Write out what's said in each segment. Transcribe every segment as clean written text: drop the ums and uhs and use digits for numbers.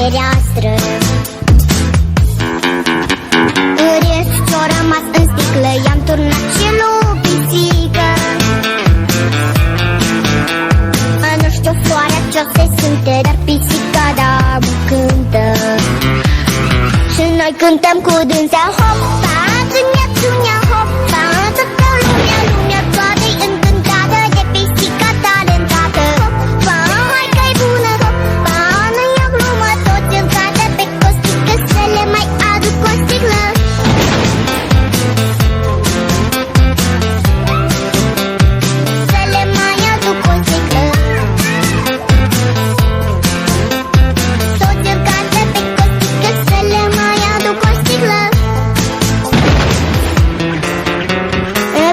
fereastră. Rest ce-o rămas în sticlă, i-am turnat și lui pisică. Nu știu floarea ce-o se simte, dar pisica da cântă. Și noi cântăm cu dânsea, hopa, țunia, țunia, hopa. Toată lumea toată-i încântată de pisica talentată. Hopa, hai că-i bună, hopa, nu-i o glumă, toți în cadă pe costică, să le mai aduc o sticlă. Să le mai aduc o sticlă. Toți în cadă pe costică, să le mai aduc o sticlă.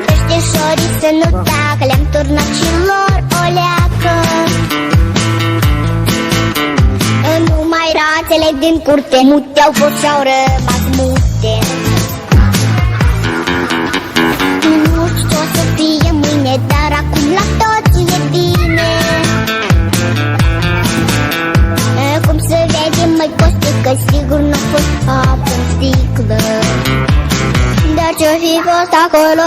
Peștișorii să nu tacă, le-am turnat și lor o leacă. Numai rațele din curte mute au fost și-au rămas mute. Nu știu ce o să fie mâine, dar acum la toți e bine. Cum să vedem, mai costică, sigur n-a fost apă în sticlă. Dar ce-o fi fost acolo,